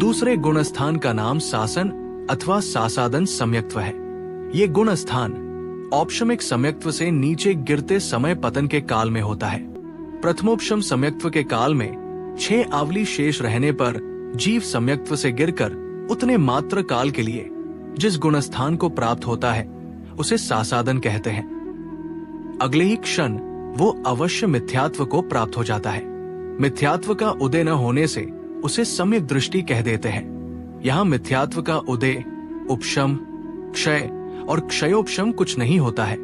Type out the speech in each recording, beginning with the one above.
दूसरे गुण स्थान का नाम सासन अथवा सासादन सम्यक्त्व है। ये गुण स्थान औपशमिक सम्यक्त्व से नीचे गिरते समय पतन के काल में होता है। प्रथमोपशम सम्यक्त्व के काल में 6 आवली शेष रहने पर जीव सम्यक्त्व से गिरकर उतने मात्र काल के लिए जिस गुण स्थान को प्राप्त होता है उसे सासादन कहते हैं। अगले ही क्षण वो अवश्य मिथ्यात्व को प्राप्त हो जाता है। मिथ्यात्व का उदय न होने से उसे सम्यक दृष्टि कह देते हैं। यहाँ मिथ्यात्व का उदय, उपशम, क्षय और क्षयोपशम कुछ नहीं होता है,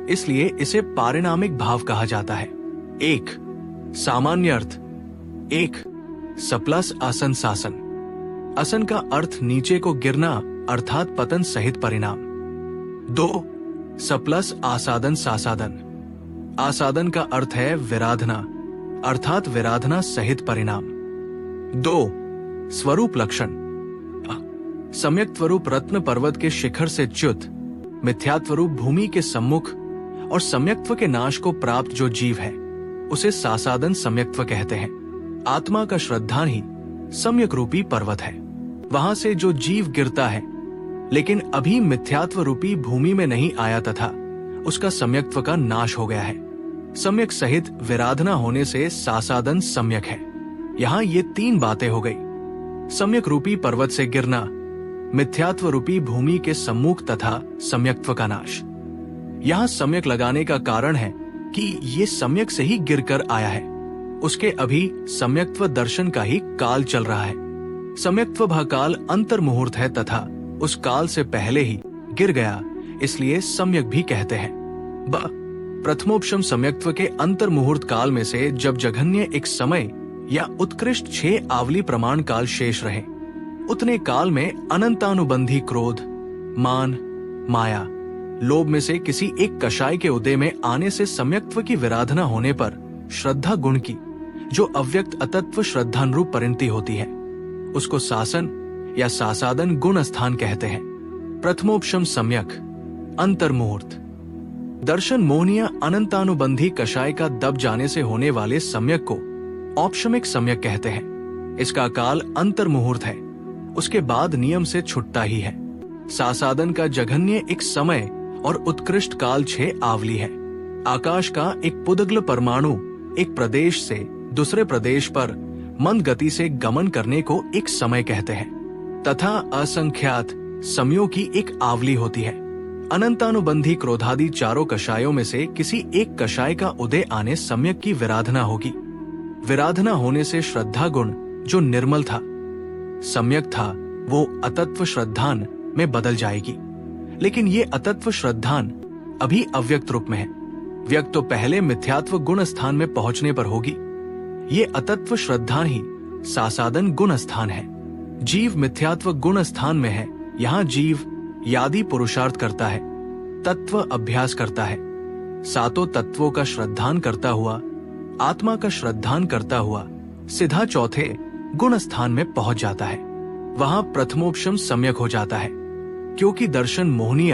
इसलिए इसे पारिणामिक भाव कहा जाता है। 1. सामान्य अर्थ। 1. सप्लस आसन सासन। आसन का अर्थ नीचे को गिरना अर्थात पतन सहित परिणाम। 2. सप्लस आसादन सासादन। आसादन का अर्थ है विराधना अर्थात विराधना सहित परिणाम। 2. स्वरूप लक्षण। सम्यक्त्वरूप रत्न पर्वत के शिखर से च्युत, मिथ्यात्वरूप भूमि के सम्मुख और सम्यक्त्व के नाश को प्राप्त जो जीव है उसे सासादन सम्यक्त्व कहते हैं। आत्मा का श्रद्धान ही सम्यक रूपी पर्वत है। वहां से जो जीव गिरता है लेकिन अभी मिथ्यात्व रूपी भूमि में नहीं आया तथा उसका सम्यक्त्व का नाश हो गया है, सम्यक सहित विराधना होने से सासादन सम्यक है। यहाँ ये 3 बातें हो गई। सम्यक रूपी पर्वत से गिरना, मिथ्यात्व रूपी भूमि के सम्मुख तथा सम्यक्त्व का नाश। यहाँ सम्यक लगाने का कारण है कि ये सम्यक से ही गिरकर आया है, उसके अभी सम्यक्त्व दर्शन का ही काल चल रहा है। सम्यक्त्व भाकाल अंतर मुहूर्त है तथा उस काल से पहले ही गिर गया, इसलिए सम्यक भी कहते हैं। प्रथमोपशम सम्यक्त्व के अंतर मुहूर्त काल में से जब जघन्य एक समय या उत्कृष्ट 6 आवली प्रमाण काल शेष रहे, उतने काल में अनंतानुबंधी क्रोध, मान, माया, लोभ में से किसी एक कषाय के उदय में आने से सम्यक्त्व की विराधना होने पर श्रद्धा गुण की जो अव्यक्त अतत्व श्रद्धानुरूप परिणति होती है उसको सासन या सासादन गुण स्थान कहते हैं। प्रथमोपशम सम्यक अंतर मुहूर्त। दर्शन मोहनीय अनंतानुबंधी कषाय का दब जाने से होने वाले सम्यक को औपशमिक सम्यक कहते हैं। इसका काल अंतर मुहूर्त है, उसके बाद नियम से छुटता ही है। सासादन का जघन्य एक समय और उत्कृष्ट काल 6 आवली है। आकाश का एक पुदग्ल परमाणु एक प्रदेश से दूसरे प्रदेश पर मंद गति से गमन करने को एक समय कहते हैं तथा असंख्यात समयों की एक आवली होती है। अनंतानुबंधी क्रोधादि चारों कषायों में से किसी एक कषाय का उदय आने सम्यक की विराधना होगी। विराधना होने से श्रद्धा गुण जो निर्मल था, सम्यक था, वो अतत्व श्रद्धान में बदल जाएगी। लेकिन ये अतत्व श्रद्धान अभी अव्यक्त रूप में है। व्यक्त तो पहले मिथ्यात्व गुण स्थान में पहुंचने पर होगी। ये अतत्व श्रद्धान ही सासादन गुण स्थान है। जीव मिथ्यात्व गुण स्थान में है। यहाँ जीव यादि पुरुषार्थ करता है, तत्व अभ्यास करता है, सातों तत्वों का श्रद्धान करता हुआ, आत्मा का श्रद्धान करता हुआ सीधा चौथे गुण स्थान में पहुंच जाता है। वहां प्रथमोपशम सम्यक हो जाता है क्योंकि दर्शन मोहनीय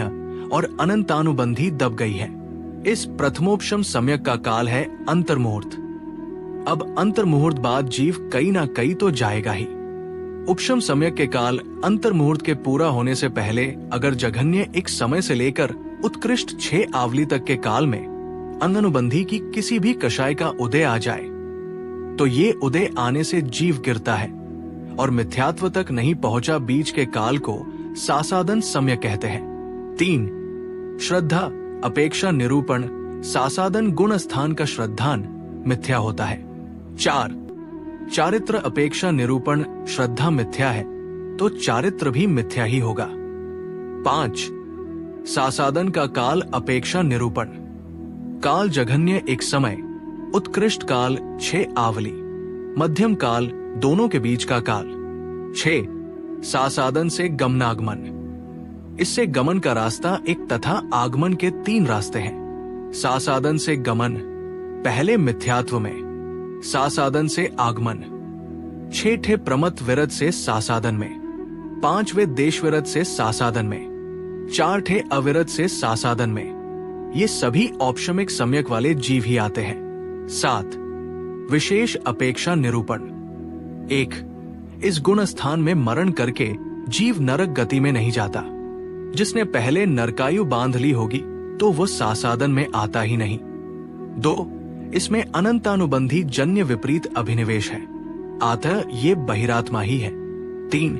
और अनंतानुबंधी दब गई है। इस प्रथमोपशम सम्यक का काल है अंतर मुहूर्त। अब अंतर मुहूर्त बाद जीव कहीं ना कहीं तो जाएगा ही। उपशम सम्यक के काल अंतर मुहूर्त के पूरा होने से पहले अगर जघन्य एक समय से लेकर उत्कृष्ट 6 आवली तक के काल में अंगानुबंधी की किसी भी कषाय का उदय आ जाए तो ये उदय आने से जीव गिरता है और मिथ्यात्व तक नहीं पहुंचा बीच के काल को सासादन सम्यक कहते हैं। 3. श्रद्धा अपेक्षा निरूपण सासादन गुण स्थान का श्रद्धान मिथ्या होता है। 4. चारित्र अपेक्षा निरूपण श्रद्धा मिथ्या है तो चारित्र भी मिथ्या ही होगा। 5. सासादन का काल अपेक्षा निरूपण। काल जघन्य एक समय, उत्कृष्ट काल 6 आवली, मध्यम काल दोनों के बीच का काल। 6. सासादन से गमनागमन। इससे गमन का रास्ता एक तथा आगमन के 3 रास्ते हैं। सासादन से गमन पहले मिथ्यात्व में, सासादन से आगमन 6 ठे प्रमत विरत से सासादन में, 5वें देश विरत से सासादन में, 4 ठे अविरत से सासादन में। ये सभी औपशमिक सम्यक वाले जीव ही आते हैं। 7. विशेष अपेक्षा निरूपण। 1. इस गुण स्थान में मरण करके जीव नरक गति में नहीं जाता। जिसने पहले नरकायु बांध ली होगी तो वो सासादन में आता ही नहीं। 2, इसमें अनंतानुबंधी जन्य विपरीत अभिनिवेश है, अतः ये बहिरात्मा ही है। 3,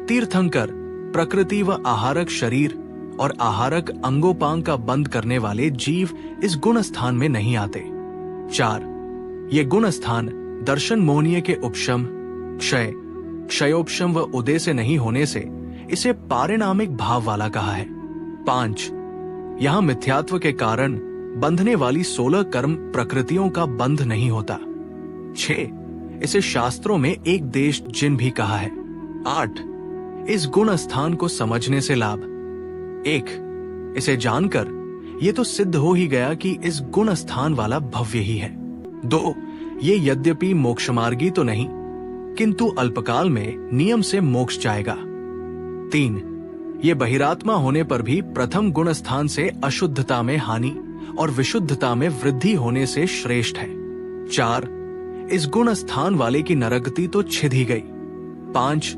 तीर्थंकर प्रकृति व आहारक शरीर और आहारक अंगोपांग का बंद करने वाले जीव इस गुण स्थान में नहीं आते। 4, ये गुण स्थान दर्शन मोहनीय के उपशम, क्षय, क्षयोपशम व उदय से नहीं होने से इसे पारिणामिक भाव वाला कहा है। 5, यहाँ मिथ्यात्व के कारण बंधने वाली 16 कर्म प्रकृतियों का बंध नहीं होता। 6, इसे शास्त्रों में एक देश जिन भी कहा है। 8, इस गुण स्थान को समझने से लाभ। 1, इसे जानकर ये तो सिद्ध हो ही गया कि इस गुण स्थान वाला भव्य ही है। 2, ये यद्यपि मोक्षमार्गी तो नहीं किंतु अल्पकाल में नियम से मोक्ष जाएगा। 3, ये बहिरात्मा होने पर भी प्रथम गुण स्थान से अशुद्धता में हानि और विशुद्धता में वृद्धि होने से श्रेष्ठ है। 4, इस गुण स्थान वाले की नरगति तो छिद ही गई। 5,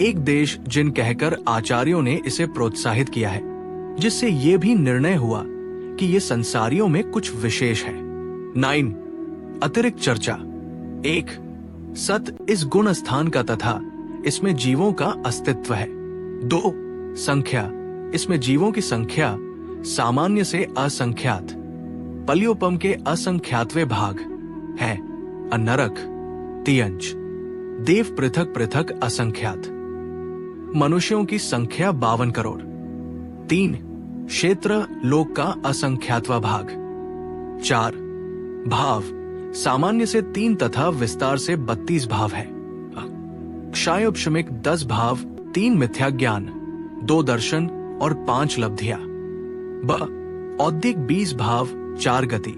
एक देश जिन कहकर आचार्यों ने इसे प्रोत्साहित किया है, जिससे ये भी निर्णय हुआ कि ये संसारियों में कुछ विशेष है। 9, अतिरिक्त चर्चा। 1, सत इस गुण स्थान का तथा इसमें जीवों का अस्तित्व है। 2, संख्या, इसमें जीवों की संख्या सामान्य से असंख्यात पल्योपम के असंख्यातवे भाग है। नरक, तियंच, देव पृथक पृथक असंख्यात, मनुष्यों की संख्या 52 करोड़। 3, क्षेत्र लोक का असंख्यातवा भाग। 4, भाव सामान्य से 3 तथा विस्तार से 32 भाव है। क्षयोपशमिक 10 भाव, 3 मिथ्या ज्ञान, 2 दर्शन और 5 लब्धियां। औद्धिक 20 भाव, 4 गति,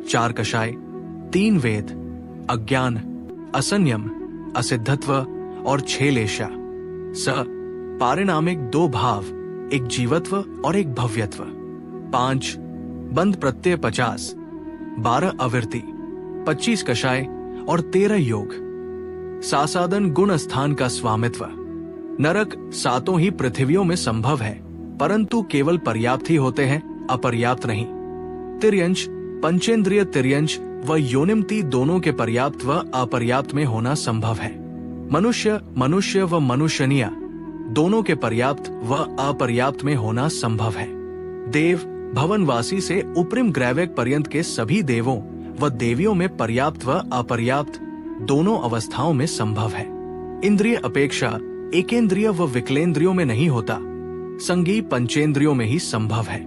4 कषाय, 3 वेद, अज्ञान, असंयम, असिद्धत्व और 6 लेशा। पारिणामिक 2 भाव, 1 जीवत्व और 1 भव्यत्व। 5, बंध प्रत्यय 50, 12 अविरति, 25 कषाय और 13 योग। सासादन गुण स्थान का स्वामित्व। नरक 7 ही पृथ्वियों में संभव है, परंतु केवल पर्याप्त ही होते हैं, अपर्याप्त नहीं। तिर्यंश, पंचेंद्रिय तिर्यंश व योनिमति दोनों के पर्याप्त व अपर्याप्त में होना संभव है। मनुष्य व मनुष्यनिया दोनों के पर्याप्त व अपर्याप्त में होना संभव है। देव भवनवासी से उपरिम ग्रैवेक पर्यंत के सभी देवों व देवियों में पर्याप्त व अपर्याप्त दोनों अवस्थाओं में संभव है। इंद्रिय अपेक्षा एकेंद्रिय व विकलेंद्रियों में नहीं होता, संगी पंचेंद्रियों में ही संभव है।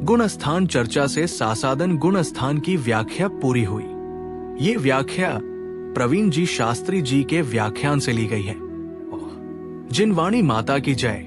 गुण स्थान चर्चा से सासादन गुण स्थान की व्याख्या पूरी हुई। ये व्याख्या प्रवीण जी शास्त्री जी के व्याख्यान से ली गई है। जिनवाणी माता की जय।